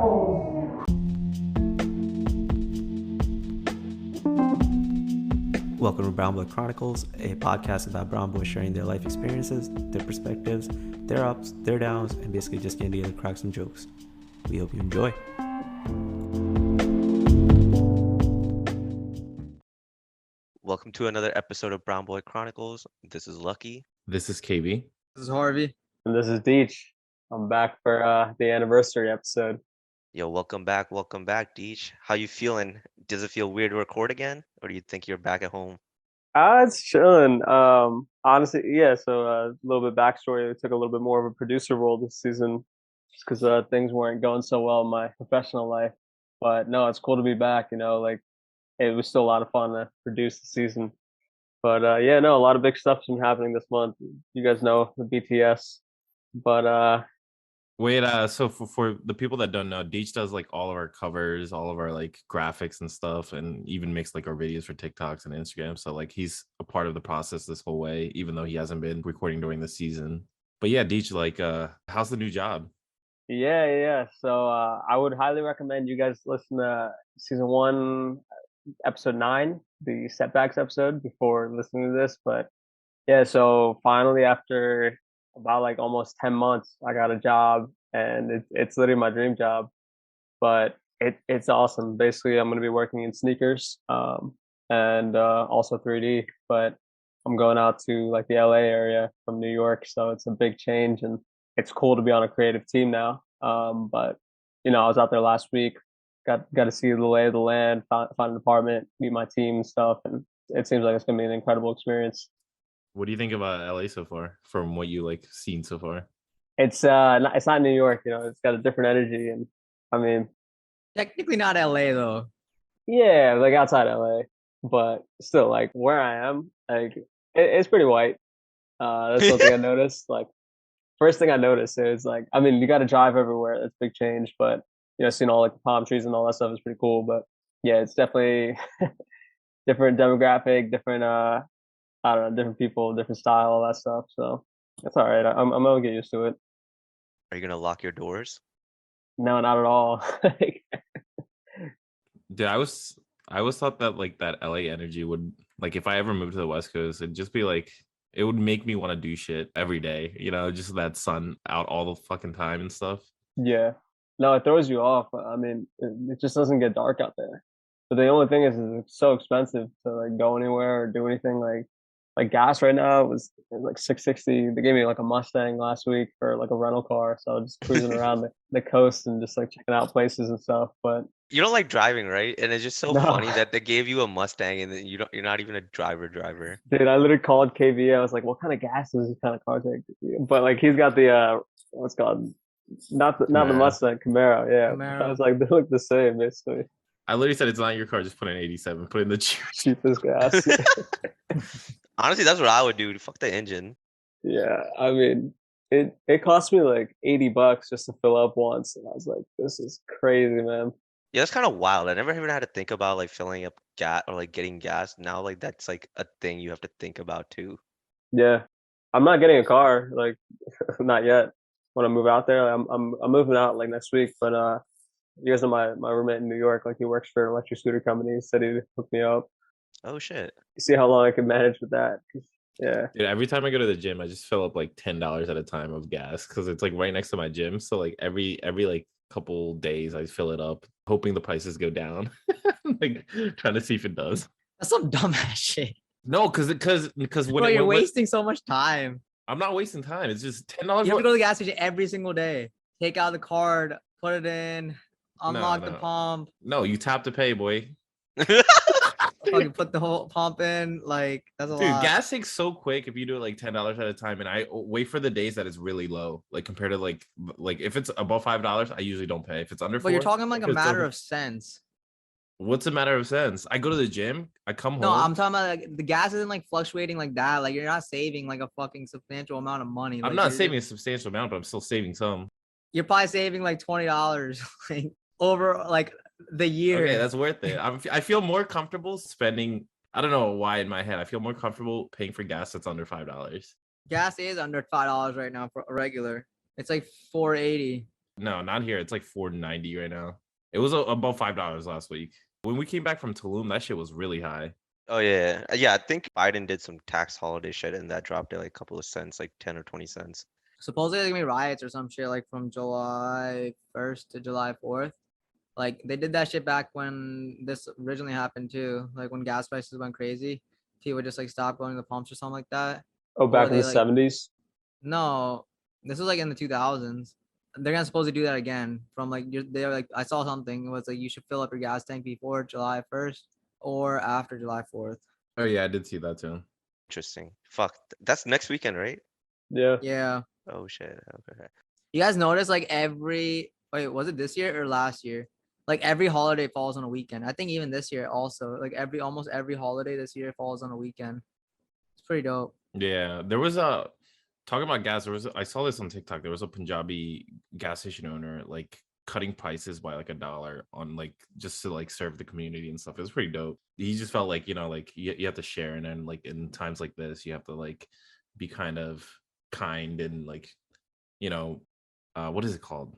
Chronicles. Welcome to Brown Boy Chronicles, a podcast about brown boys sharing their life experiences, their perspectives, their ups, their downs, and basically just getting together to crack some jokes. We hope you enjoy. Welcome to another episode of Brown Boy Chronicles. This is Lucky. This is KB. This is Harvey. And this is Deech. I'm back for the anniversary episode. Yo, welcome back, Deech. How you feeling? Does it feel weird to record again, or do you think you're back at home? It's chilling. Honestly, yeah. So a little bit backstory. I took a little bit more of a producer role this season, just because things weren't going so well in my professional life. But no, it's cool to be back. You know, like it was still a lot of fun to produce the season. But yeah, no, a lot of big stuff's been happening this month. You guys know the BTS. But Wait, so for the people that don't know, Deech does like all of our covers, all of our like graphics and stuff, and even makes like our videos for TikToks and Instagram. So like he's a part of the process this whole way, even though he hasn't been recording during the season. But yeah, Deech, like how's the new job? yeah. So I would highly recommend you guys listen to season 1, episode 9, the setbacks episode, before listening to this. But yeah, so finally after about like almost 10 months, I got a job, and it's literally my dream job. But it's awesome. Basically, I'm going to be working in sneakers, and also 3D. But I'm going out to like the LA area from New York, so it's a big change, and it's cool to be on a creative team now. But you know, I was out there last week, got to see the lay of the land, find an apartment, meet my team and stuff, and it seems like it's going to be an incredible experience. What do you think about LA so far, from what you like seen so far? It's not New York, you know. It's got a different energy, and I mean, Technically not LA though. yeah, like outside LA, but still, like where I am, like it's pretty white. That's something I noticed. Like first thing I noticed is like, I mean, you got to drive everywhere. That's a big change, but you know, seeing all like the palm trees and all that stuff is pretty cool. But yeah, it's definitely different demographic, different I don't know, different people, different style, all that stuff. So it's all right. I'm gonna get used to it. Are you gonna lock your doors? No, not at all. Dude, I always thought that like that LA energy would, like, if I ever moved to the West Coast, it'd just be like, it would make me want to do shit every day, you know, just that sun out all the fucking time and stuff. Yeah. No, it throws you off. I mean, it just doesn't get dark out there. But the only thing is it's so expensive to like go anywhere or do anything. Like gas right now it was like $6.60. They gave me like a Mustang last week for like a rental car, so I was just cruising around the coast and just like checking out places and stuff. But You don't like driving, right? And it's just so No. funny that they gave you a Mustang and then you're not even a driver. dude, I literally called KV. I was like, "What kind of gas does this kind of car take?" But like, he's got the what's it called, not the Camaro. Mustang, Camaro. Yeah, Camaro. I was like, they look the same basically. I literally said, it's not your car, just put in 87, put in the Cheapest gas. Honestly, that's what I would do. Fuck the engine. Yeah, I mean, it cost me like $80 just to fill up once, and I was like, "This is crazy, man." Yeah, that's kind of wild. I never even had to think about like filling up gas or like getting gas. Now like that's like a thing you have to think about too. Yeah, I'm not getting a car, like not yet. When I move out there, I'm moving out like next week. But you guys know my roommate in New York, like he works for an electric scooter company. He said he'd hook me up. Oh shit. See how long I can manage with that. Yeah. Dude, every time I go to the gym, I just fill up like $10 at a time of gas because it's like right next to my gym. So like every like couple days, I fill it up, hoping the prices go down. Like trying to see if it does. That's some dumbass shit. No, because Bro, you're wasting so much time. I'm not wasting time. It's just $10. You have to go to the gas station every single day. Take out the card, put it in, unlock the pump. No, you tap to pay, boy. Fucking put the whole pump in. Like that's a Dude, lot. gas takes so quick if you do it like $10 at a time, and I wait for the days that it's really low, like compared to like if it's above $5, I usually don't pay. If it's under $4, But you're talking like a if it's matter over- of cents. What's a matter of sense? I go to the gym, I come No, home. I'm talking about like the gas isn't like fluctuating like that. Like you're not saving like a fucking substantial amount of money. I'm Like, not you're- saving a substantial amount, but I'm still saving some. You're probably saving like $20 like over like the year. Okay, that's worth it. I feel more comfortable spending. I don't know why in my head. I feel more comfortable paying for gas that's under $5. Gas is under $5 right now for a regular. It's like $4.80. No, not here. It's like $4.90 right now. It was above $5 last week. When we came back from Tulum, that shit was really high. Oh yeah. I think Biden did some tax holiday shit and that dropped it like a couple of cents, like 10 or 20 cents. Supposedly there's gonna be riots or some shit like from July 1st to July 4th. Like they did that shit back when this originally happened too. Like when gas prices went crazy, people would just like stop going to the pumps or something like that. Oh, back Or in the they like 70s. no, this was like in the 2000s. They're gonna supposed to do that again from like they're like I saw something. It was like you should fill up your gas tank before July 1st or after July 4th. Oh yeah, I did see that too. Interesting. Fuck. That's next weekend, right? Yeah. Yeah. Oh shit. Okay. You guys notice like was it this year or last year? Like every holiday falls on a weekend. I think even this year also, like almost every holiday this year falls on a weekend. It's pretty dope. Yeah, there was a talking about gas. I saw this on TikTok. There was a Punjabi gas station owner like cutting prices by like $1 on like just to like serve the community and stuff. It was pretty dope. He just felt like like you have to share, and then like in times like this, you have to like be kind of kind and like what is it called?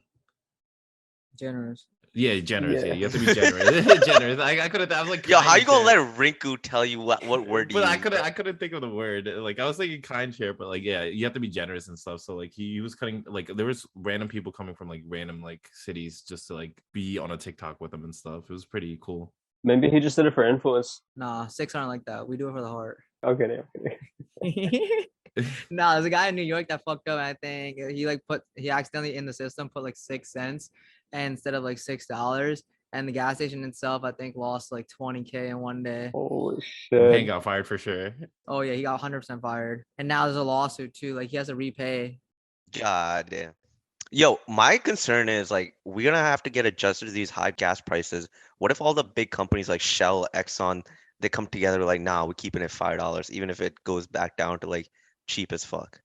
Generous. Yeah, generous. Yeah, Yeah. you have to be generous. Generous. I couldn't. I was like, Yo, how kind you gonna share. let Rinku tell you what word to But use? I couldn't think of the word. Like I was thinking kind share, but like yeah, you have to be generous and stuff. So like he was cutting, like there was random people coming from like random like cities just to like be on a TikTok with him and stuff. It was pretty cool. Maybe he just did it for influence. Nah, 6 aren't like that. We do it for the heart. Okay. No, there's a guy in New York that fucked up. I think he accidentally in the system put like 6 cents instead of like $6, and the gas station itself I think lost like 20K in one day. Holy Payne shit. got fired for sure. Oh yeah, he got 100% fired, and now there's a lawsuit too. Like he has to repay. God damn. Yo, my concern is like we're gonna have to get adjusted to these high gas prices. What if all the big companies like Shell, Exxon, they come together like, nah, we're keeping it $5, even if it goes back down to like cheap as fuck.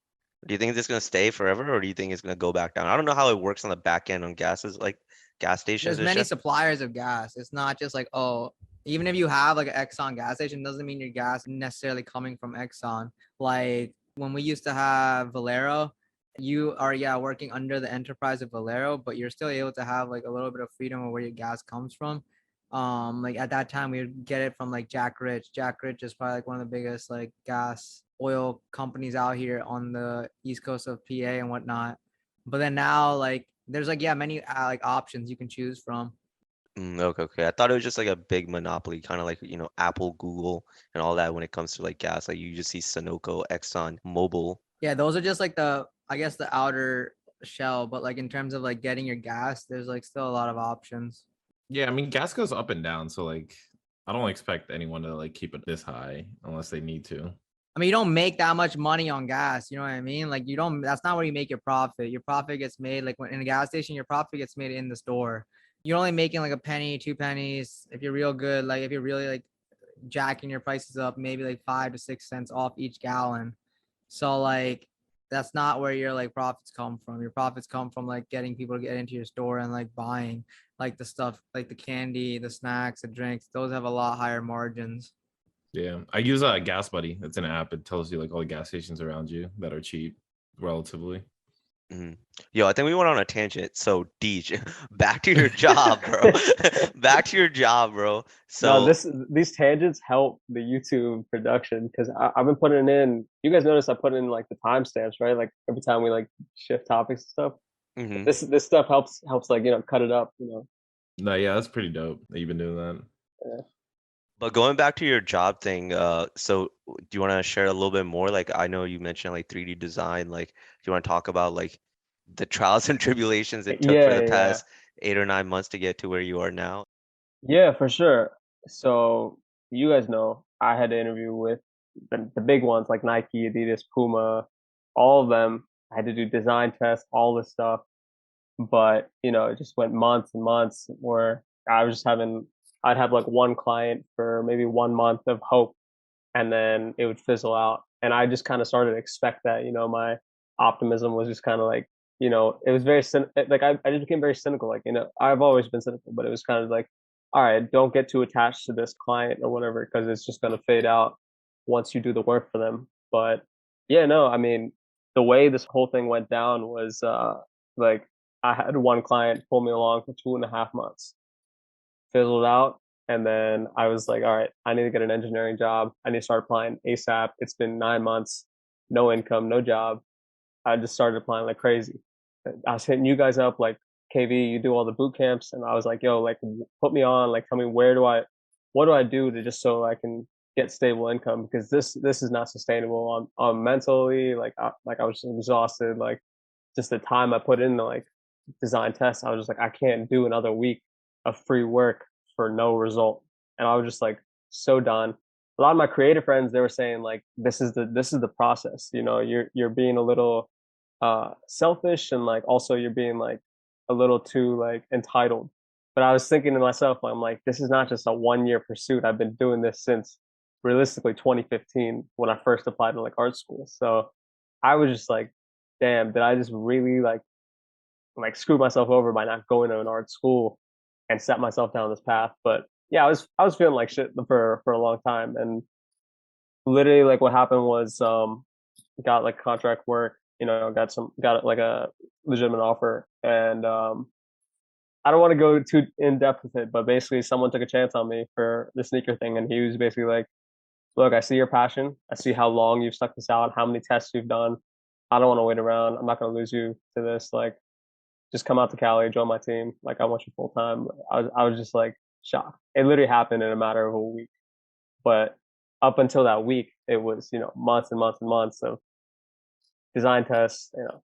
Do you think it's gonna stay forever, or do you think it's gonna go back down? I don't know how it works on the back end on gases, like gas stations There's and many shit. suppliers of gas. It's not just like, oh, even if you have like an Exxon gas station, doesn't mean your gas necessarily coming from Exxon. Like when we used to have Valero, you are working under the enterprise of Valero, but you're still able to have like a little bit of freedom of where your gas comes from. Like at that time we would get it from like Jack Rich. Jack Rich is probably like one of the biggest like gas oil companies out here on the east coast of PA and whatnot. But then now like there's like many like options you can choose from. Okay. I thought it was just like a big monopoly, kind of like Apple, Google, and all that when it comes to like gas. Like you just see Sunoco, Exxon, Mobil. Yeah, those are just like the outer shell, but like in terms of like getting your gas, there's like still a lot of options. Yeah, I mean gas goes up and down, so like I don't expect anyone to like keep it this high unless they need to. I mean, you don't make that much money on gas. You know what I mean? Like that's not where you make your profit. Your profit gets made like when in a gas station, your profit gets made in the store. You're only making like a penny, 2 pennies. If you're real good, like if you're really like jacking your prices up, maybe like 5 to 6 cents off each gallon. So like that's not where your like profits come from. Your profits come from like getting people to get into your store and like buying like the stuff, like the candy, the snacks, the drinks. Those have a lot higher margins. Yeah, I use a Gas Buddy. It's an app. It tells you like all the gas stations around you that are cheap, relatively. Yo, I think we went on a tangent. So Deech, back to your job, bro. Back to your job, bro. So No, these tangents help the YouTube production because I've been putting in. You guys notice I put in like the timestamps, right? Like every time we like shift topics and stuff. mhm. This stuff helps like cut it up. No, yeah, that's pretty dope that you've been doing that. But going back to your job thing, so do you want to share a little bit more? Like I know you mentioned like 3D design. Like, do you want to talk about like the trials and tribulations it took for the past 8 or 9 months to get to where you are now? Yeah, for sure. So you guys know I had to interview with the big ones like Nike, Adidas, Puma, all of them. I had to do design tests, all this stuff. But it just went months and months where I'd have like one client for maybe 1 month of hope, and then it would fizzle out. And I just kind of started to expect that. My optimism was just kind of like, it was very like I just became very cynical. Like I've always been cynical, but it was kind of like, all right, don't get too attached to this client or whatever because it's just gonna fade out once you do the work for them. But yeah, no, I mean the way this whole thing went down was like I had one client pull me along for 2.5 months, fizzled out. And then I was like, all right, I need to get an engineering job. I need to start applying ASAP. It's been 9 months, no income, no job. I just started applying like crazy. I was hitting you guys up like, KV, you do all the boot camps. And I was like, yo, like, put me on, like, tell me what do I do to just so I can get stable income? Because this is not sustainable. I'm mentally, like, I was exhausted. Like, just the time I put into like design tests, I was just like, I can't do another week of free work for no result. And I was just like so done. A lot of my creative friends, they were saying like, this is the process. You know, you're being a little selfish, and like also you're being like a little too like entitled. But I was thinking to myself, I'm like, this is not just a 1 year pursuit. I've been doing this since realistically 2015 when I first applied to like art school. So I was just like, damn, did I just really like screw myself over by not going to an art school and set myself down this path? But yeah, I was feeling like shit for a long time. And literally like what happened was got like contract work, you know, got like a legitimate offer. And I don't want to go too in depth with it, but basically someone took a chance on me for the sneaker thing, and he was basically like, look, I see your passion. I see how long you've stuck this out, how many tests you've done. I don't want to wait around. I'm not going to lose you to this. Like, just come out to Cali, join my team. Like, I want you full time. I was just like shocked. It literally happened in a matter of a week. But up until that week, it was, you know, months and months and months of design tests, you know,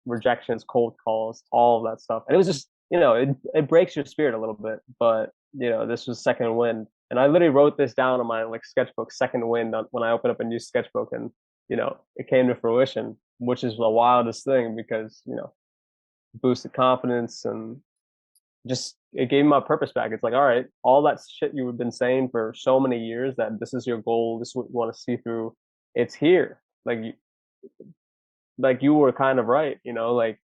rejections, cold calls, all of that stuff. And it was just, you know, it breaks your spirit a little bit. But, you know, this was second wind. And I literally wrote this down on my like sketchbook, second wind, when I opened up a new sketchbook, and, you know, it came to fruition, which is the wildest thing because, you know, boosted confidence, and just it gave me my purpose back. It's like, all right, all that shit you have been saying for so many years, that this is your goal, this is what you want to see through, it's here. Like you were kind of right, you know, like.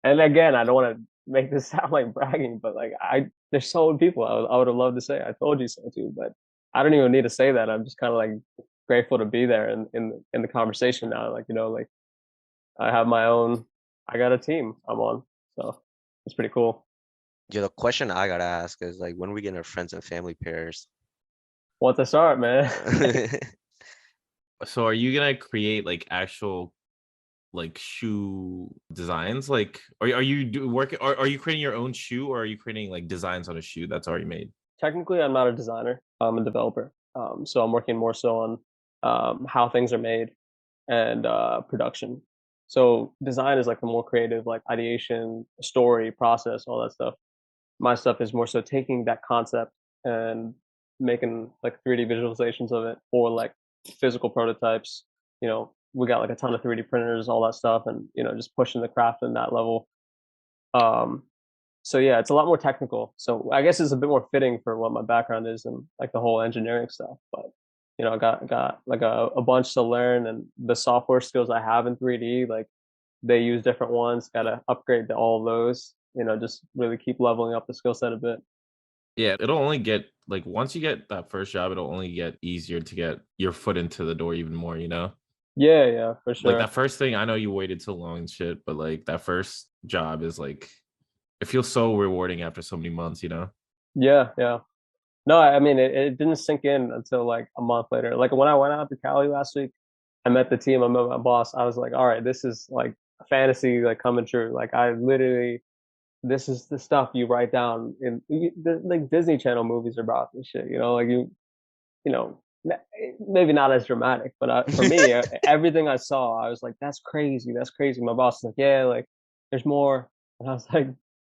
And again, I don't want to make this sound like bragging, but like there's so many people I would have loved to say I told you so too, but I don't even need to say that. I'm just kind of like grateful to be there in the conversation now. Like, you know, like I got a team I'm on, so it's pretty cool. Yeah, the question I gotta ask is like, when we get our friends and family pairs? Once I start, man. So are you gonna create like actual like shoe designs? Like are you creating your own shoe, or are you creating like designs on a shoe that's already made? Technically, I'm not a designer. I'm a developer. So I'm working more so on how things are made and production. So design is like the more creative, like ideation, story, process, all that stuff. My stuff is more so taking that concept and making like 3D visualizations of it, or like physical prototypes. You know, we got like a ton of 3D printers, all that stuff, and, you know, just pushing the craft in that level. So yeah, it's a lot more technical. So I guess it's a bit more fitting for what my background is and like the whole engineering stuff. But, you know, I got like a bunch to learn, and the software skills I have in 3D, like they use different ones. Got to upgrade to all of those. You know, just really keep leveling up the skill set a bit. Yeah, it'll only get like, once you get that first job, it'll only get easier to get your foot into the door even more, you know? Yeah, for sure. Like that first thing, I know you waited so long and shit, but like that first job is like, it feels so rewarding after so many months, you know? Yeah. No, I mean, it didn't sink in until like a month later. Like when I went out to Cali last week, I met the team, I met my boss. I was like, all right, this is like a fantasy like coming true. Like I literally, this is the stuff you write down in like Disney Channel movies are about this shit. You know, like you know, maybe not as dramatic, but for me, everything I saw, I was like, that's crazy. That's crazy. My boss was like, yeah, like there's more. And I was like,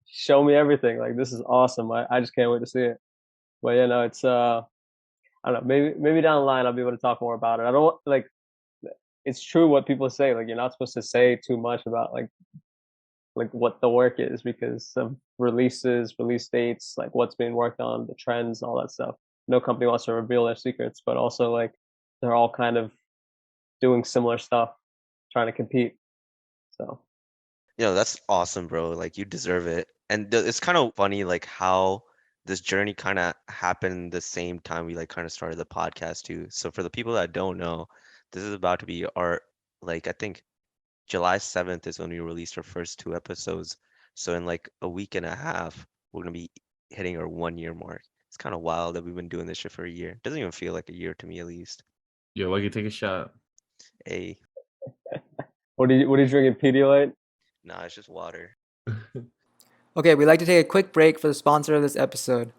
show me everything. Like, this is awesome. I just can't wait to see it. But you know, it's I don't know, maybe down the line I'll be able to talk more about it. I don't like, it's true what people say, like you're not supposed to say too much about like what the work is, because of releases, release dates, like what's being worked on, the trends, all that stuff. No company wants to reveal their secrets, but also like they're all kind of doing similar stuff, trying to compete. So That's awesome, bro. Like, you deserve it. And it's kind of funny, like how this journey kind of happened the same time we like kind of started the podcast too. So for the people that don't know, this is about to be our, like, I think July 7th is when we released our first 2 episodes. So in like a week and a half, we're gonna be hitting our 1 year mark. It's kind of wild that we've been doing this shit for a year. Doesn't even feel like a year to me, at least. Yo, Lucky, take a shot. Hey, What are you drinking? Pedialyte? nah, it's just water. Okay, we'd like to take a quick break for the sponsor of this episode.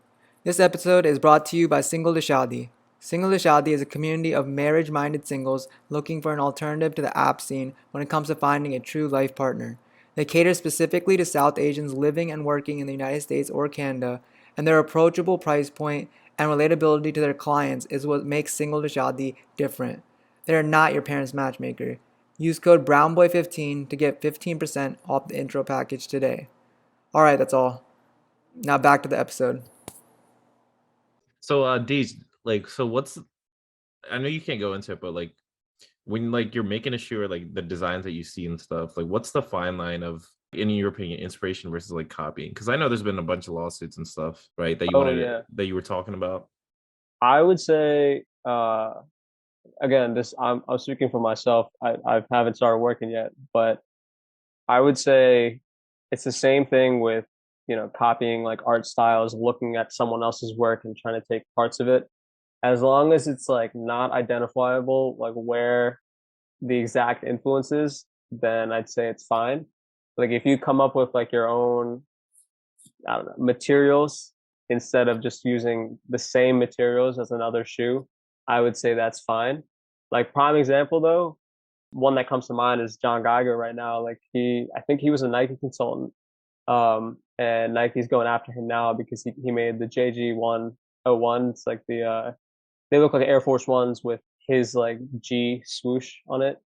This episode is brought to you by Single to Shaadi. Single to Shaadi is a community of marriage-minded singles looking for an alternative to the app scene when it comes to finding a true life partner. They cater specifically to South Asians living and working in the United States or Canada, and their approachable price point and relatability to their clients is what makes Single to Shaadi different. They are not your parents' matchmaker. Use code BROWNBOY15 to get 15% off the intro package today. All right, that's all. Now back to the episode. So, Deej, like, so what's? I know you can't go into it, but like, when like you're making a shoe or like the designs that you see and stuff, like, what's the fine line of, in your opinion, inspiration versus like copying? Because I know there's been a bunch of lawsuits and stuff, right? That you that you were talking about. I would say, again, I'm speaking for myself. I haven't started working yet, but I would say it's the same thing with, copying like art styles, looking at someone else's work and trying to take parts of it. As long as it's like not identifiable, like where the exact influence is, then I'd say it's fine. Like if you come up with like your own, I don't know, materials instead of just using the same materials as another shoe, I would say that's fine. Like prime example though, one that comes to mind is John Geiger right now. Like I think he was a Nike consultant. And Nike's going after him now because he made the JG 101. It's like they look like Air Force Ones with his like G swoosh on it.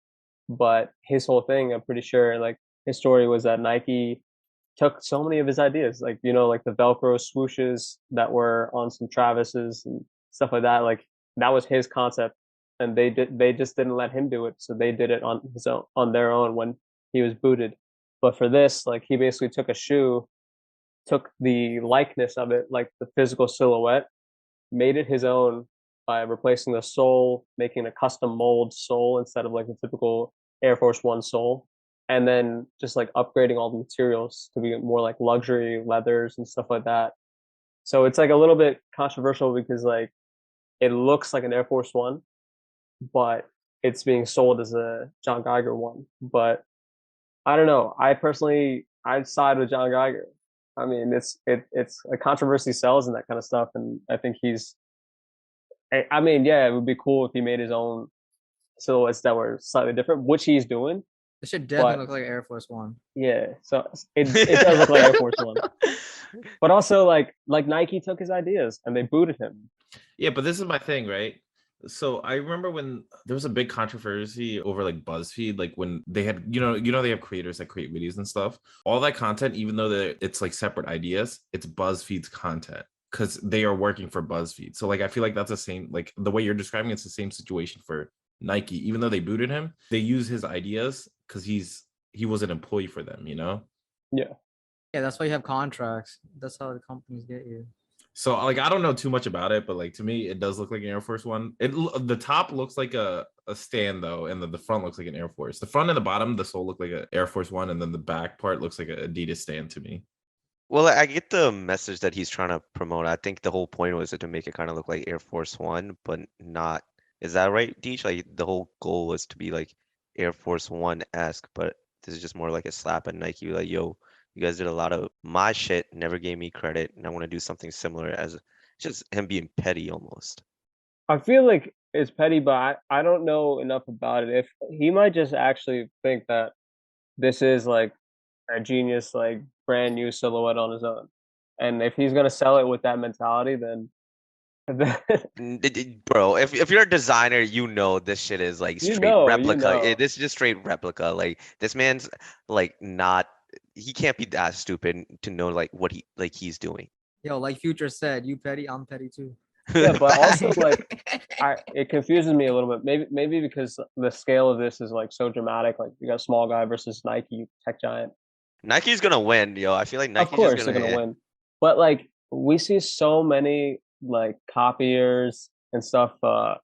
But his whole thing, I'm pretty sure, like his story was that Nike took so many of his ideas, like like the Velcro swooshes that were on some Travis's and stuff like that. Like that was his concept, and they just didn't let him do it, so they did it on their own when he was booted. But for this, like he basically took a shoe, took the likeness of it, like the physical silhouette, made it his own by replacing the sole, making a custom mold sole instead of like the typical Air Force One sole, and then just like upgrading all the materials to be more like luxury leathers and stuff like that. So it's like a little bit controversial because like it looks like an Air Force One, but it's being sold as a John Geiger one. But I don't know. I'd side with John Geiger. I mean, it's a controversy sells and that kind of stuff, and I think I mean, yeah, it would be cool if he made his own silhouettes that were slightly different, which he's doing. It should definitely look like Air Force One. Yeah, so it does look like Air Force One. But also, like Nike took his ideas and they booted him. Yeah, but this is my thing, right? So I remember when there was a big controversy over like BuzzFeed, like when they had, they have creators that create videos and stuff. All that content, even though it's like separate ideas, it's BuzzFeed's content because they are working for BuzzFeed. So like I feel like that's the same, like the way you're describing it's the same situation for Nike. Even though they booted him, they use his ideas because he was an employee for them, Yeah. Yeah, that's why you have contracts. That's how the companies get you. So like I don't know too much about it, but like to me it does look like an Air Force One. The top looks like a stand though, and the front looks like an Air Force. The front and the bottom, the sole look like an Air Force One, and then the back part looks like an Adidas stand to me. Well, I get the message that he's trying to promote. I think the whole point was to make it kind of look like Air Force One, but not. Is that right, Deech? Like the whole goal was to be like Air Force One-esque, but this is just more like a slap at Nike. Like, yo, you guys did a lot of my shit, never gave me credit, and I want to do something similar as just him being petty almost. I feel like it's petty, but I don't know enough about it. If he might just actually think that this is like a genius, like brand new silhouette on his own. And if he's gonna sell it with that mentality, then Bro, if you're a designer, this shit is like straight replica. This is just straight replica. Like this man's like not. He can't be that stupid to know like what he's doing. Yo, like Future said, you petty, I'm petty too. Yeah, but also like it confuses me a little bit. Maybe because the scale of this is like so dramatic. Like you got a small guy versus Nike tech giant. Nike's gonna win, yo. I feel like Nike's of course just they're gonna win. But like we see so many like copiers and stuff. I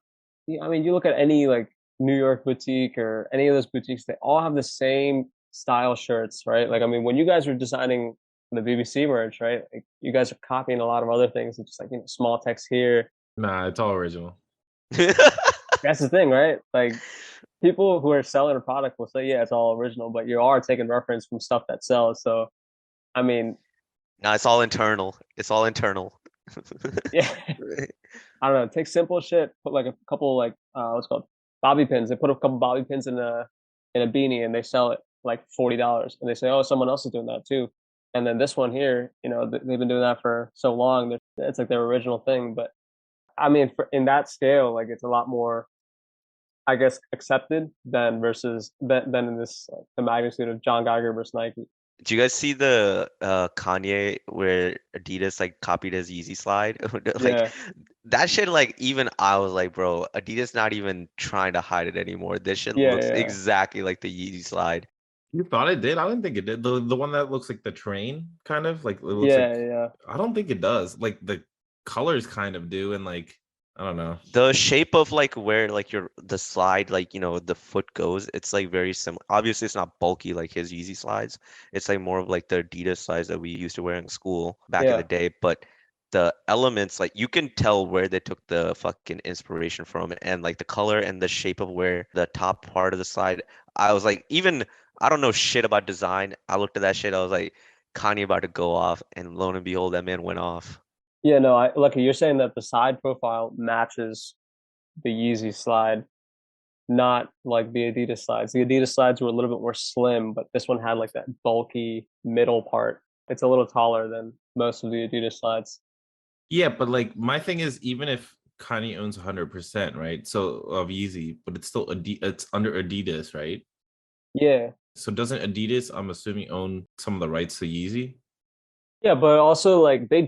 mean, you look at any like New York boutique or any of those boutiques, they all have the same style shirts, right? Like, I mean, when you guys were designing the BBC merch, right? Like, you guys are copying a lot of other things. It's just like, small text here. Nah, it's all original. That's the thing, right? Like, people who are selling a product will say, yeah, it's all original, but you are taking reference from stuff that sells. So, I mean, No, it's all internal. It's all internal. yeah, I don't know. Take simple shit, put like a couple like what's it called bobby pins. They put a couple bobby pins in a beanie and they sell it like $40. And they say, oh, someone else is doing that too. And then this one here, they've been doing that for so long. It's like their original thing. But I mean, in that scale, like it's a lot more, I guess, accepted than in this the magnitude of John Geiger versus Nike. Do you guys see the Kanye where Adidas like copied his Yeezy slide? Like Yeah, that shit, like even I was like, bro, Adidas not even trying to hide it anymore. This shit yeah, looks yeah, exactly like the Yeezy slide. You thought it did? I didn't think it did. The one that looks like the train, kind of like it looks yeah, like. yeah. I don't think it does. Like the colors kind of do, and like I don't know. The shape of like where like the slide, like the foot goes, it's like very similar. Obviously, it's not bulky like his Yeezy slides. It's like more of like the Adidas slides that we used to wear in school back in the Yeah. day. But the elements, like you can tell where they took the fucking inspiration from, and like the color and the shape of where the top part of the slide. I was like, even I don't know shit about design. I looked at that shit. I was like, Kanye about to go off, and lo and behold, that man went off. Yeah, no, Lucky, you're saying that the side profile matches the Yeezy slide, not like the Adidas slides. The Adidas slides were a little bit more slim, but this one had like that bulky middle part. It's a little taller than most of the Adidas slides. Yeah, but like my thing is, even if Kanye owns 100%, right? So of Yeezy, but it's still it's under Adidas, right? Yeah. So doesn't Adidas, I'm assuming, own some of the rights to Yeezy? Yeah, but also like they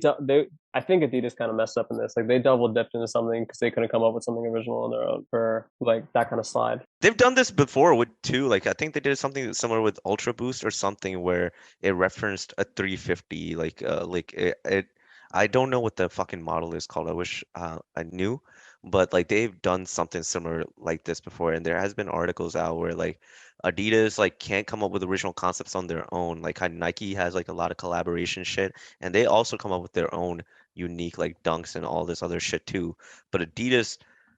I think Adidas kind of messed up in this. Like they double dipped into something because they couldn't come up with something original on their own for like that kind of slide. They've done this before with too. Like I think they did something similar with Ultra Boost or something where it referenced a 350. Like it I don't know what the fucking model is called. I wish I knew, but like they've done something similar like this before, and there has been articles out where like Adidas like can't come up with original concepts on their own. Like how Nike has like a lot of collaboration shit, and they also come up with their own unique like dunks and all this other shit too. But Adidas,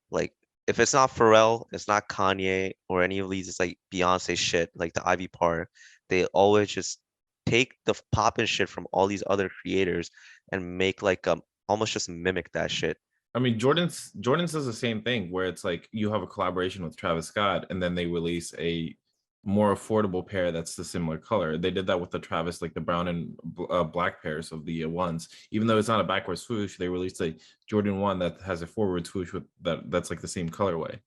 like if it's not Pharrell, it's not Kanye or any of these, it's like Beyonce shit, like the Ivy Park. They always just take the pop and shit from all these other creators and make like almost just mimic that shit. I mean, Jordan does the same thing where it's like you have a collaboration with Travis Scott, and then they release a more affordable pair that's the similar color. They did that with the Travis, like the brown and black pairs of the ones. Even though it's not a backward swoosh, they released a Jordan 1 that has a forward swoosh with that's like the same colorway.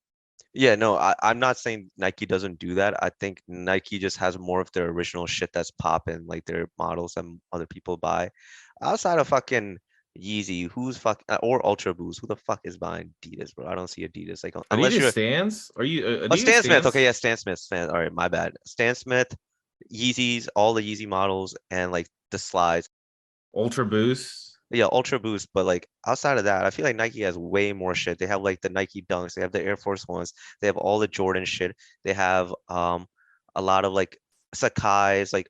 Yeah, no, I'm not saying Nike doesn't do that. I think Nike just has more of their original shit that's popping, like their models that other people buy. Outside of fucking Yeezy, who's or Ultra Boost, who the fuck is buying Adidas, bro? I don't see Adidas like unless Adidas you're stands? Are you oh, Adidas Stan Smith. stands? Okay, yeah, Stan Smith. All right, my bad. Stan Smith, Yeezys, all the Yeezy models, and like the slides. Ultra Boost? Yeah, Ultra Boost, but like outside of that, I feel like Nike has way more shit. They have like the Nike Dunks, they have the Air Force Ones, they have all the Jordan shit. They have a lot of like Sakai's, like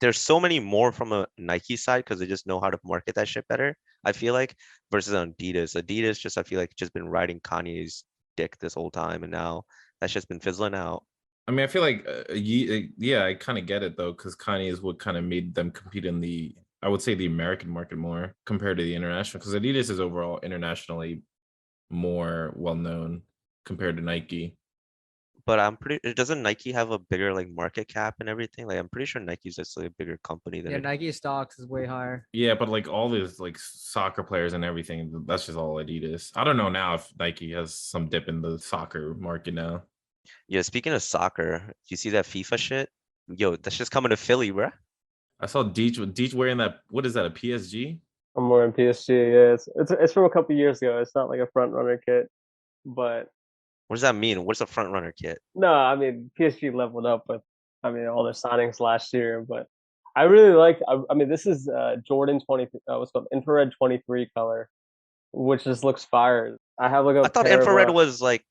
there's so many more from a Nike side because they just know how to market that shit better, I feel like, versus on Adidas. Adidas just I feel like just been riding Kanye's dick this whole time and now that's just been fizzling out. I mean, I feel like, yeah, I kind of get it though, because Kanye is what kind of made them compete in I would say, the American market more compared to the international, because Adidas is overall internationally more well known compared to Nike. But doesn't Nike have a bigger like market cap and everything? Like I'm pretty sure Nike's just like a bigger company than Yeah, Nike stocks is way higher. Yeah, but like all these like soccer players and everything, that's just all Adidas. I don't know now if Nike has some dip in the soccer market now. Yeah, speaking of soccer, you see that FIFA shit? Yo, that's just coming to Philly, bruh. I saw Deech wearing that. What is that? A PSG? I'm wearing PSG. Yeah, it's from a couple years ago. It's not like a front runner kit, but What does that mean? What's a front runner kit? no, I mean PSG leveled up with, I mean, all their signings last year. But I really like. I mean, this is Jordan 20. What's called infrared 23 color, which just looks fire. I have like a I thought pair of infrared was like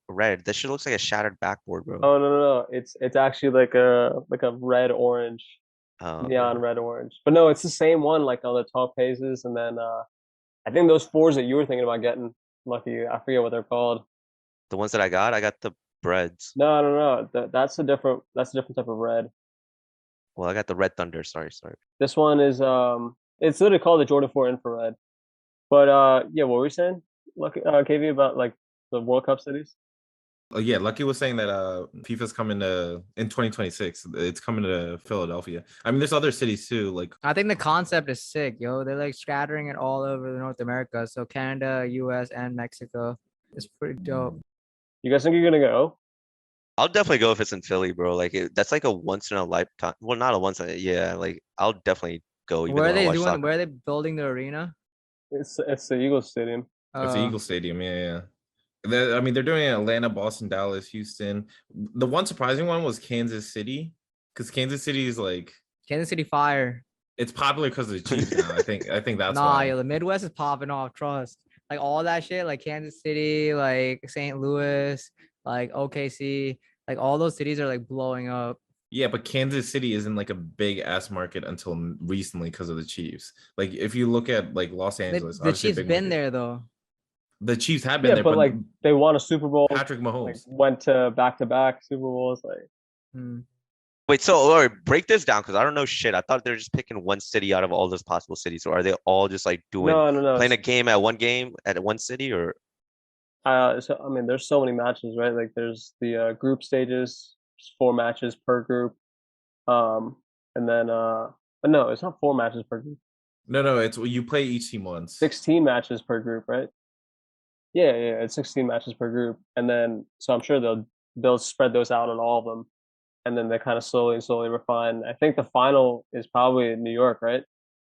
red. This shit looks like a shattered backboard, bro. oh no. It's actually like a red orange, Oh, okay. neon red orange. But no, it's the same one like on the top paces, and then I think those fours that you were thinking about getting, lucky, I forget what they're called. The ones that I got the breads. No. That's a different type of red. Well, I got the red thunder. Sorry. This one is it's literally called the Jordan 4 infrared. But yeah, what were we saying? Lucky KV about like the World Cup cities? Yeah, Lucky was saying that FIFA's coming to in 2026. It's coming to Philadelphia. I mean, there's other cities too. Like I think the concept is sick, yo. They're like scattering it all over North America. So Canada, US, and Mexico. It's pretty dope. You guys think you're gonna go? I'll definitely go if it's in Philly, bro. Like that's like a once in a lifetime. Well, not a once in a yeah. Like I'll definitely go. Even Where though are I they watch doing? soccer. Where are they building the arena? It's the Eagles Stadium. it's the Eagle Stadium. Yeah. I mean, they're doing it in Atlanta, Boston, Dallas, Houston. The one surprising one was Kansas City, because Kansas City is like Kansas City Fire. it's popular because of the Chiefs now. I think that's Nah, why. yo, the Midwest is popping off. Trust. Like all that shit, like Kansas City, like St. Louis, like OKC, like all those cities are like blowing up. Yeah, but Kansas City isn't like a big ass market until recently because of the Chiefs. Like if you look at like Los Angeles, The obviously a Chiefs big been market. there though. The Chiefs have been Yeah, there, but like they won a Super Bowl. Patrick Like Mahomes. went to back Super Bowls. Like Hmm. Wait, so all right, break this down because I don't know shit. I thought they're just picking one city out of all those possible cities. So are they all just like doing no. playing a game at one city or? So I mean, there's so many matches, right? Like there's the group stages, 4 matches per group, and then but no, it's not 4 matches per group. No, it's you play each team once. 16 matches per group, right? Yeah, it's 16 matches per group, and then so I'm sure they'll spread those out on all of them, and then they kind of slowly refine. I think the final is probably in New York, right?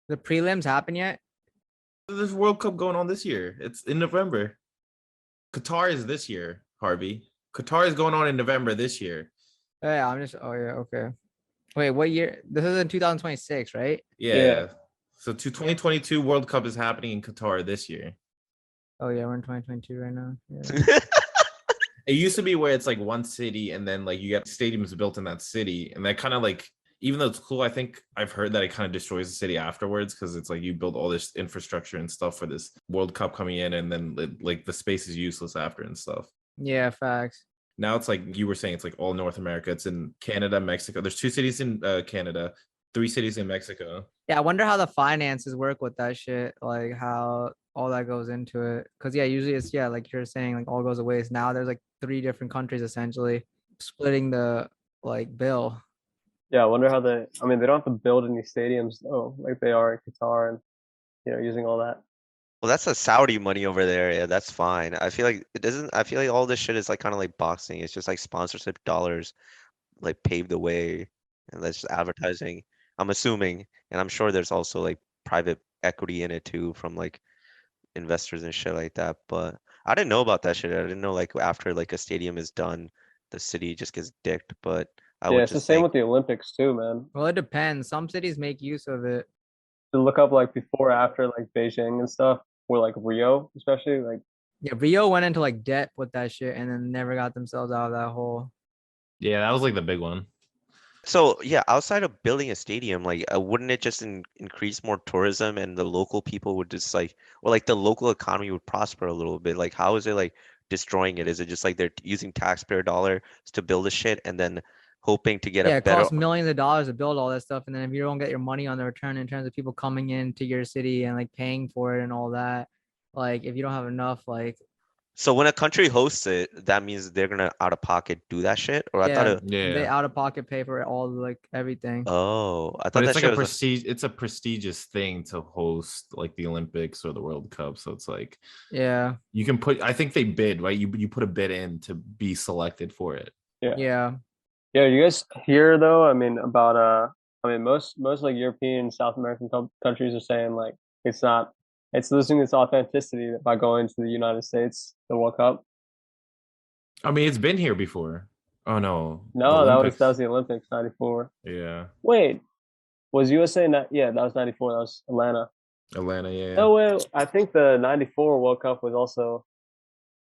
The prelims happen yet? There's World Cup going on this year. It's in November. Qatar is this year, Harvey. Qatar is going on in November this year. Yeah, I'm just. Oh yeah, okay. Wait, what year? This is in 2026, right? Yeah. So 2022 World Cup is happening in Qatar this year. Oh yeah, we're in 2022 right now. Yeah. It used to be where it's like one city and then like you get stadiums built in that city. And that kind of like, even though it's cool, I think I've heard that it kind of destroys the city afterwards because it's like you build all this infrastructure and stuff for this World Cup coming in and then like the space is useless after and stuff. Yeah, facts. Now it's like you were saying, it's like all North America. It's in Canada, Mexico. There's 2 cities in Canada, 3 cities in Mexico. Yeah, I wonder how the finances work with that shit. Like how all that goes into it. Cause yeah, usually it's like you're saying, like all goes to waste. Now there's like 3 different countries essentially splitting the like bill. Yeah, I wonder how they. I mean, they don't have to build any stadiums though, like they are in Qatar, and using all that. Well, that's the Saudi money over there. Yeah, that's fine. I feel like it doesn't. I feel like all this shit is like kind of like boxing. It's just like sponsorship dollars, like pave the way, and that's just advertising. I'm assuming, and I'm sure there's also like private equity in it too from like investors and shit like that. But I didn't know about that shit. I didn't know like after like a stadium is done, the city just gets dicked. But I Yeah, would it's the just same think, with the Olympics too, man. Well, it depends. Some cities make use of it. To look up like before, after like Beijing and stuff, or like Rio, especially like. Yeah, Rio went into like debt with that shit and then never got themselves out of that hole. Yeah, that was like the big one. so yeah, outside of building a stadium, like wouldn't it just increase more tourism and the local people would just like, or like the local economy would prosper a little bit? Like, how is it like destroying it? Is it just like they're using taxpayer dollars to build the shit and then hoping to get Yeah, a it better? costs millions of dollars to build all that stuff. And then if you don't get your money on the return in terms of people coming into your city and like paying for it and all that, like if you don't have enough, like So when a country hosts it, that means they're gonna out of pocket do that shit? Or I thought yeah, it, they Yeah. out of pocket pay for all like everything. oh, I But thought it's that like shit a was prestige. It's a prestigious thing to host like the Olympics or the World Cup. So it's like Yeah, you can put. I think they bid, right. You put a bid in to be selected for it. yeah. Yeah, you guys hear though? I mean, about I mean, most like European, South American countries are saying like it's losing its authenticity by going to the United States, the World Cup. I mean, it's been here before. Oh no, the No, that was Olympics. the Olympics '94. Yeah, Wait, was USA not? Yeah, that was '94. That was Atlanta. Atlanta. Yeah. No way. I think the '94 World Cup was also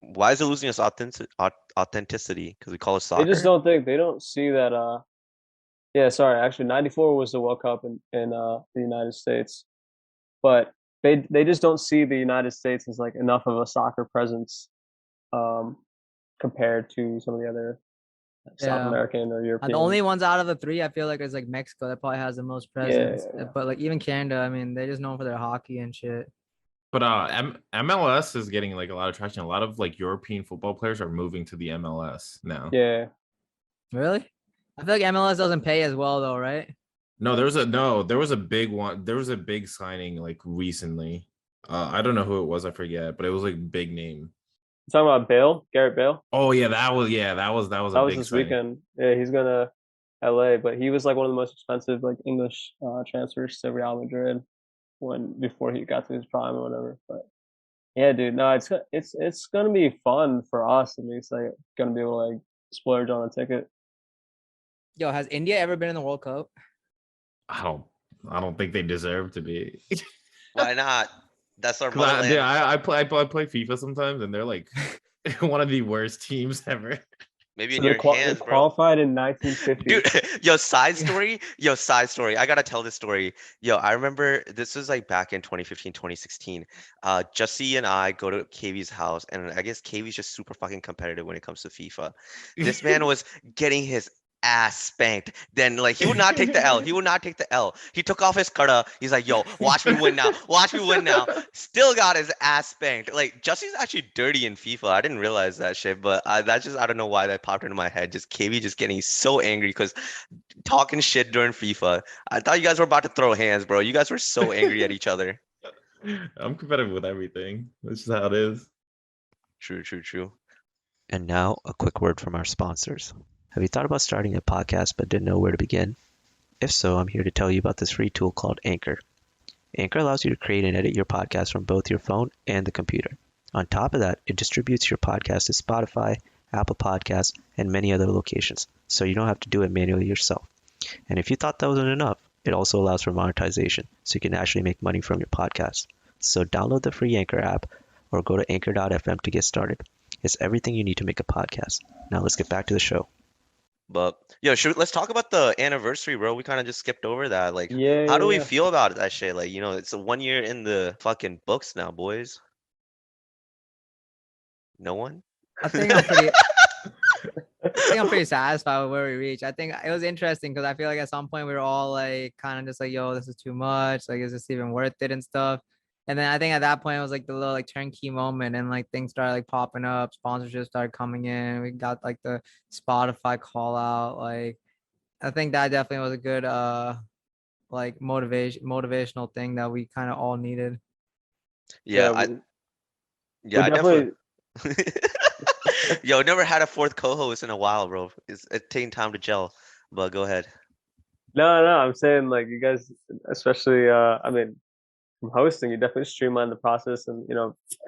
Why is it losing its authenticity? Because we call it They just soccer. they don't see that. Yeah, sorry. Actually, '94 was the World Cup in the United States, but they just don't see the United States as like enough of a soccer presence, um, compared to some of the other South Yeah. American or And the European. only ones out of the three, I feel like is like Mexico that probably has the most presence. Yeah. But like even Canada, I mean, they're just known for their hockey and shit. But MLS is getting like a lot of traction. A lot of like European football players are moving to the MLS now. Yeah. Really? I feel like MLS doesn't pay as well though, right? No, there was a big one. There was a big signing like recently. I don't know who it was, I forget, but it was like big name. You talking about Garrett Bale? Oh yeah, that was a That was big this signing. weekend. Yeah, he's gonna LA, but he was like one of the most expensive like English transfers to Real Madrid before he got to his prime or whatever. But yeah, dude, no, it's gonna be fun for us at least. Like, gonna be able to like splurge on a ticket. Yo, has India ever been in the World Cup? I don't think they deserve to be. Why not? That's our 'Cause I, motherland. dude, I play FIFA sometimes, and they're like one of the worst teams ever. Maybe So in your they hands, bro. qualified in 1950. Dude, side story. Side story. I gotta tell this story. I remember this was like back in 2015, 2016. Jussie and I go to KV's house, and I guess KV's just super fucking competitive when it comes to FIFA. This man was getting his ass spanked. Then like he would not take the L. He would not take the L. He took off his cutter. He's like, yo, watch me win now. Watch me win now. Still got his ass spanked. Like Jussie's actually dirty in FIFA. I didn't realize that shit, but I don't know why that popped into my head. Just KV just getting so angry because talking shit during FIFA. I thought you guys were about to throw hands, bro. You guys were so angry at each other. I'm competitive with everything. This is how it is. True, true, true. And now, a quick word from our sponsors. Have you thought about starting a podcast but didn't know where to begin? If so, I'm here to tell you about this free tool called Anchor. Anchor allows you to create and edit your podcast from both your phone and the computer. On top of that, it distributes your podcast to Spotify, Apple Podcasts, and many other locations, so you don't have to do it manually yourself. And if you thought that wasn't enough, it also allows for monetization, so you can actually make money from your podcast. So download the free Anchor app or go to anchor.fm to get started. It's everything you need to make a podcast. Now let's get back to the show. But let's talk about the anniversary, bro. We kind of just skipped over that. Like, Yeah, how do we yeah. feel about that shit? Like, it's a 1 year in the fucking books now, boys. No one? I think I'm pretty satisfied with where we reached. I think it was interesting because I feel like at some point we were all like kind of just like, yo, this is too much. Like, is this even worth it and stuff? And then I think at that point it was like the little like turnkey moment and like things started like popping up, sponsorships started coming in. We got like the Spotify call out. Like I think that definitely was a good like motivational thing that we kind of all needed. Yeah, we I definitely. never had a fourth co-host in a while, bro. It's taking time to gel. But go ahead. No, I'm saying like you guys, especially I mean, from hosting, you definitely streamlined the process, and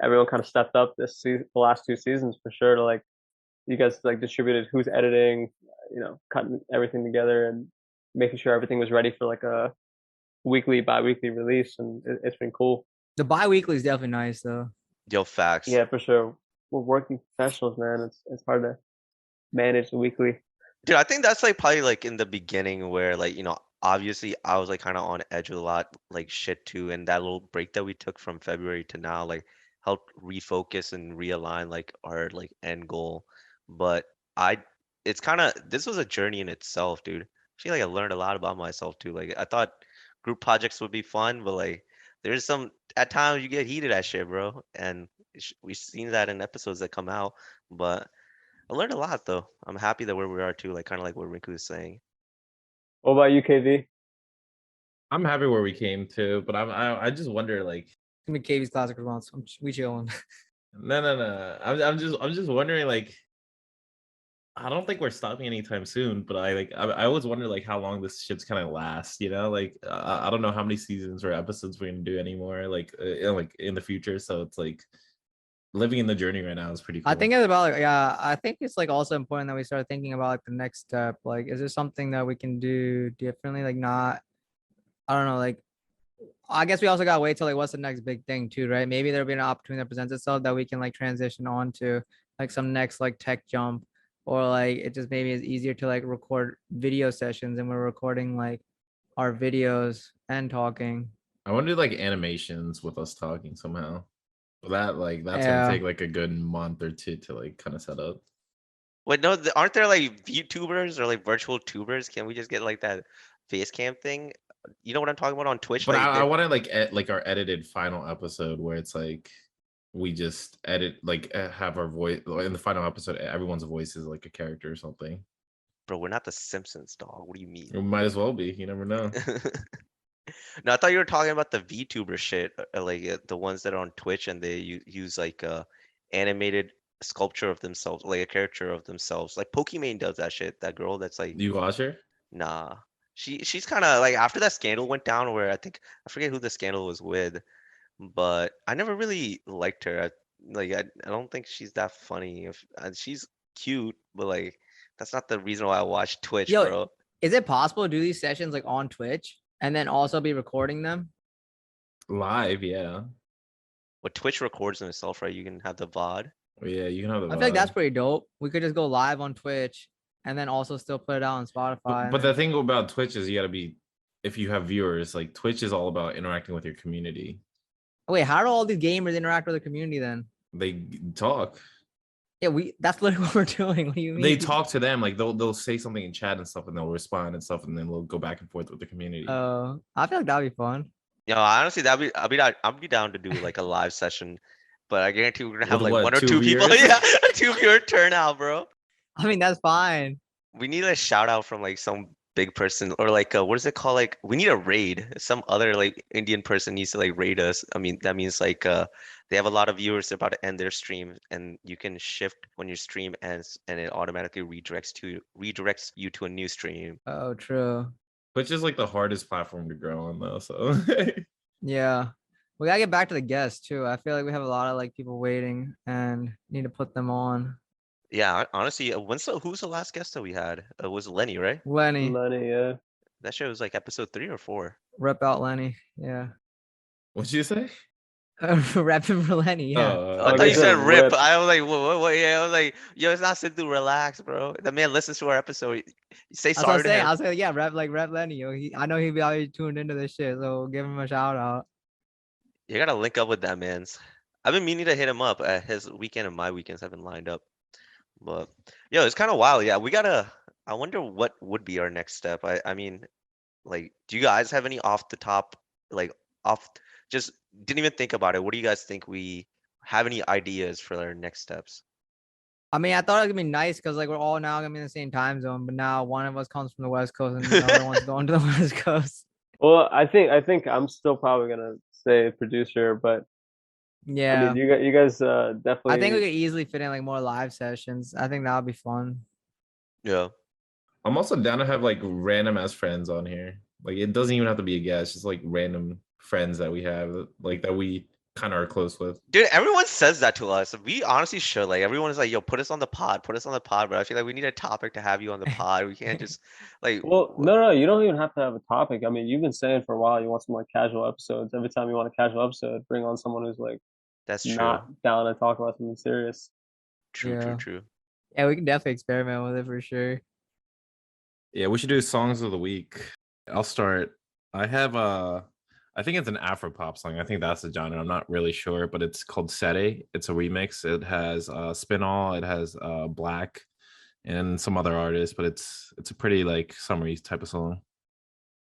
everyone kind of stepped up this season, the last 2 seasons for sure. To like, you guys like distributed who's editing, cutting everything together and making sure everything was ready for like a bi-weekly release, and it's been cool. The bi-weekly is definitely nice though. Yo, facts. Yeah, for sure. We're working professionals, man. It's hard to manage the weekly. Dude, I think that's like probably like in the beginning where like, obviously I was like kind of on edge with a lot like shit too. And that little break that we took from February to now like helped refocus and realign like our like end goal. But it's kind of, this was a journey in itself, dude. I feel like I learned a lot about myself too. Like I thought group projects would be fun, but like there's some, at times you get heated at shit, bro. And we've seen that in episodes that come out, but I learned a lot though. I'm happy that where we are too, like kind of like what Rinku is saying. What about UKV? I'm happy where we came to, but I just wonder like. It's gonna be KV's classic response. We chilling. No. I'm just wondering like. I don't think we're stopping anytime soon, but I always wonder like how long this shit's kind of last, like I don't know how many seasons or episodes we're gonna do anymore, like in the future. So it's like living in the journey right now is pretty cool. I think it's about like, yeah, I think it's like also important that we start thinking about like the next step. Like, is there something that we can do differently? Like not, I don't know, like I guess we also gotta wait till like what's the next big thing too, right? Maybe there'll be an opportunity that presents itself that we can like transition on to like some next like tech jump, or like it just maybe is easier to like record video sessions and we're recording like our videos and talking. I want to do like animations with us talking somehow. But that's gonna Yeah. take like a good month or two to like kind of set up. Wait, no, aren't there like VTubers or like virtual tubers? Can we just get like that face cam thing? You know what I'm talking about on Twitch? But Like, I want to like our edited final episode where it's like we just edit have our voice in the final episode. Everyone's voice is like a character or something. bro, we're not the Simpsons, dog. What do you mean? It might as well be. You never know. No, I thought you were talking about the VTuber shit, the ones that are on Twitch and they use like animated sculpture of themselves, like a character of themselves. Like Pokimane does that shit. That girl that's like, You watch her? nah, she's kind of like after that scandal went down, where I forget who the scandal was with, but I never really liked her. I don't think she's that funny. If she's cute, but like that's not the reason why I watch Twitch, Yo, bro. is it possible to do these sessions like on Twitch and then also be recording them? Live, yeah. What Twitch records in itself, right? You can have the VOD. Yeah, you can have the I feel like that's vibe. pretty dope. We could just go live on Twitch and then also still put it out on Spotify. But the thing about Twitch is you gotta be, if you have viewers, like Twitch is all about interacting with your community. Wait, how do all these gamers interact with the community then? They talk. Yeah, that's literally what we're doing. What do you mean? They talk to them, like they'll say something in chat and stuff, and they'll respond and stuff, and then we'll go back and forth with the community. I feel like that'd be fun. You know, honestly, I'll be down to do like a live session, but I guarantee we're gonna have With like what, one or 2 two people. viewers? Yeah, a 2 viewer turnout, bro. I mean, that's fine. We need a shout out from like some big person, or like what is it called? Like we need a raid. Some other like Indian person needs to like raid us. I mean, that means like they have a lot of viewers. They're about to end their stream, and you can shift when your stream ends, and it automatically redirects you to a new stream. Oh, true. Twitch is like the hardest platform to grow on, though. So Yeah. We gotta get back to the guests too. I feel like we have a lot of like people waiting and need to put them on. Yeah, honestly, who's the last guest that we had? It was Lenny, right? Lenny, Yeah. That show was like episode 3 or 4. rep out Lenny. Yeah. what'd you say? Repping for Lenny. Yeah. Oh, I thought they you said said rip. rip. I was like, what? Yeah, I was like, yo, it's not Sidhu. Relax, bro. The man listens to our episode. Say That's what sorry I'm to saying. him. I was like, yeah, rep Lenny. Yo, I know he'll be out here tuned into this shit, so give him a shout out. You gotta link up with that man's. I've been meaning to hit him up. His weekend and my weekends have been lined up. But yo, it's kind of wild. Yeah, we gotta. I wonder what would be our next step. I mean, like, do you guys have any off the top, like off? Just didn't even think about it. What do you guys think? We have any ideas for our next steps? I mean, I thought it was gonna be nice because like we're all now gonna be in the same time zone, but now one of us comes from the West Coast and the other one's going to the West Coast. Well, I think I'm still probably gonna say producer, but Yeah. I mean, you guys definitely. I think we could easily fit in like more live sessions. I think that would be fun. Yeah. I'm also down to have like random ass friends on here. Like it doesn't even have to be a guest, just like random friends that we have, like that we kind of are close with. Dude, everyone says that to us. We honestly should. Like, everyone is like, yo, put us on the pod. Put us on the pod, bro. I feel like we need a topic to have you on the pod. We can't just, like, Well, no, you don't even have to have a topic. I mean, you've been saying for a while you want some like casual episodes. Every time you want a casual episode, bring on someone who's like that's true. not down to talk about something serious. True, Yeah. true. Yeah, we can definitely experiment with it for sure. Yeah, we should do songs of the week. I'll start. I have I think it's an Afro-pop song. I think that's the genre. I'm not really sure, but it's called Sede. It's a remix. It has Spinall, it has Black, and some other artists, but it's a pretty like summery type of song.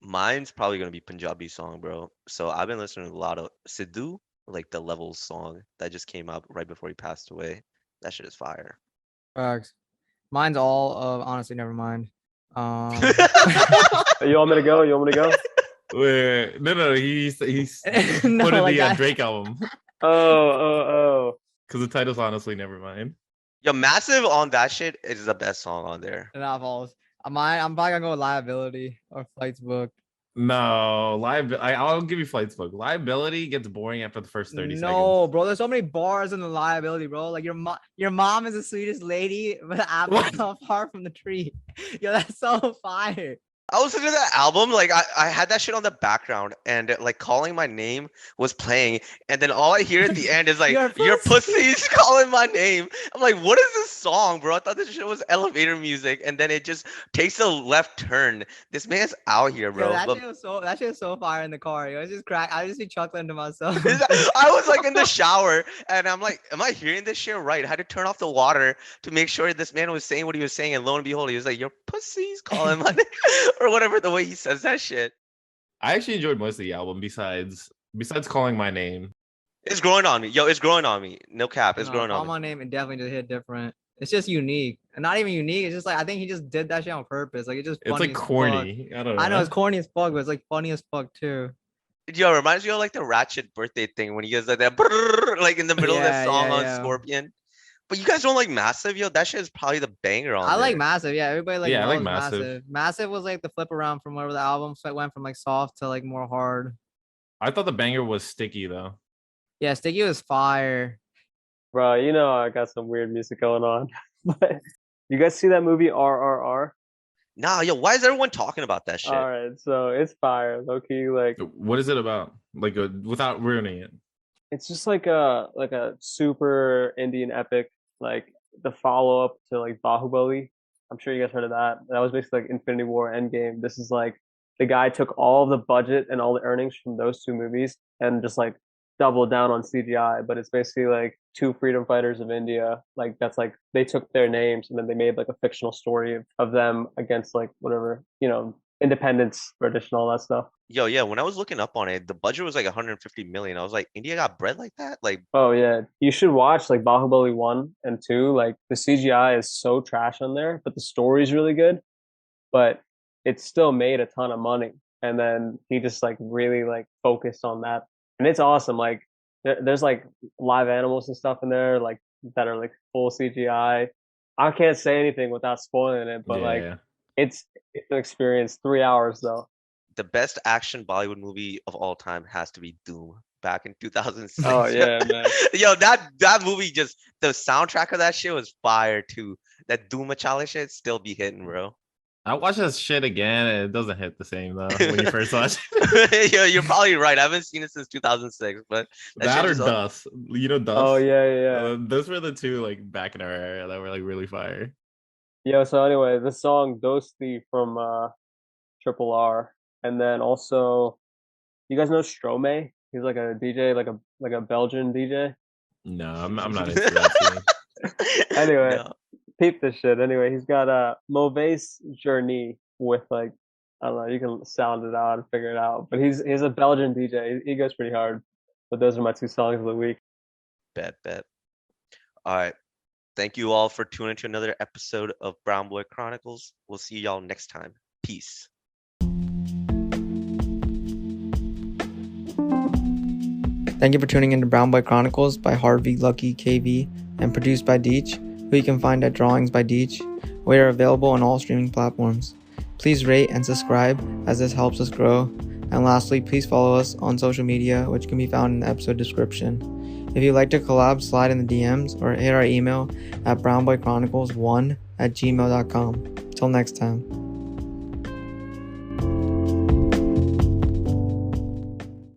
Mine's probably gonna be Punjabi song, bro. So I've been listening to a lot of Sidhu, like the Levels song that just came out right before he passed away. That shit is fire. Facts. Mine's all honestly, never mind. You want me to go? You want me to go? Wait, no, he's No, put in like the that. Drake album Oh. because the title's honestly never mind. Yo, Massive on that shit is the best song on there. Not false. I'm probably gonna go with Liability or Flights Booked. No, I'll give you Flights Book. Liability gets boring after the first 30 seconds. No, bro. There's so many bars in the Liability, bro. Like your mom is the sweetest lady, but the apple fell far from the tree. Yo, that's so fire. I was listening to that album, like I had that shit on the background, and like Calling My Name was playing, and then all I hear at the end is like your pussy's calling my name. I'm like, what is this song, bro? I thought this shit was elevator music, and then it just takes a left turn. This man's out here, bro. Yo, that But shit was so fire in the car. Yo, I was just crack. I just be chuckling to myself. I was like in the shower, and I'm like, am I hearing this shit right? I had to turn off the water to make sure this man was saying what he was saying, and lo and behold, he was like, your pussy's calling my name. Or whatever the way he says that shit. I actually enjoyed most of the album besides Calling My Name. It's growing on me. Yo, it's growing on me. No cap. It's growing Call on me. My Name, it definitely just hit different. It's just unique. And not even unique. It's just like I think he just did that shit on purpose. Like it's just It's funny like as corny. fuck. I don't know. I know it's corny as fuck, but it's like funny as fuck too. Yo, it reminds me of like the Ratchet birthday thing when he gets like that brrr, like in the middle of that song on Scorpion. But you guys don't like Massive, yo? That shit is probably the banger on I like there. Massive. Yeah, everybody like Yeah, I like loves Massive. Massive was like the flip around from wherever the album went from like soft to like more hard. I thought the banger was Sticky though. Yeah, Sticky was fire. Bro, you know I got some weird music going on. But you guys see that movie RRR? Nah, yo, why is everyone talking about that shit? All right, so it's fire, low key. Like What is it about? Like without ruining it. it's just like a super Indian epic, like the follow up to like Bahubali. I'm sure you guys heard of that. That was basically like Infinity War Endgame. This is like the guy took all the budget and all the earnings from those two movies and just like doubled down on CGI. But it's basically like two freedom fighters of India. Like that's like they took their names and then they made like a fictional story of them against like whatever, independence, British and all that stuff. Yo, yeah, when I was looking up on it, the budget was like 150 million. I was like, India got bread like that? Like, Oh yeah, you should watch like Bahubali 1 and 2. Like the CGI is so trash on there, but the story's really good. But it still made a ton of money. And then he just like really like focused on that. And it's awesome. Like there's like live animals and stuff in there like that are like full CGI. I can't say anything without spoiling it, but Yeah. it's an experience. 3 hours though. the best action Bollywood movie of all time has to be Doom back in 2006. Oh yeah, man. Yo, that movie just the soundtrack of that shit was fire too. That Doom Machala shit still be hitting, bro. I watched that shit again and it doesn't hit the same though when you first watch it. Yo, you're probably right. I haven't seen it since 2006, but That or shit just- Dust. You know Dust? Oh yeah. Those were the two like back in our era that were like really fire. Yeah, so anyway, the song Dosti from Triple R. And then also you guys know Stromae? He's like a DJ, like a Belgian DJ. No, I'm not into that scene. Anyway, No. peep this shit. Anyway, he's got a Mauvaise Journey with like I don't know, you can sound it out and figure it out. But he's a Belgian DJ. He goes pretty hard. But those are my two songs of the week. Bet. All right. Thank you all for tuning to another episode of Brown Boy Chronicles. We'll see y'all next time. Peace. Thank you for tuning into Brown Boy Chronicles by Harvey, Lucky, KV, and produced by Deech, who you can find at Drawings by Deech. We are available on all streaming platforms. Please rate and subscribe as this helps us grow. And lastly, please follow us on social media, which can be found in the episode description. If you'd like to collab, slide in the DMs or hit our email at brownboychronicles1@gmail.com. Till next time.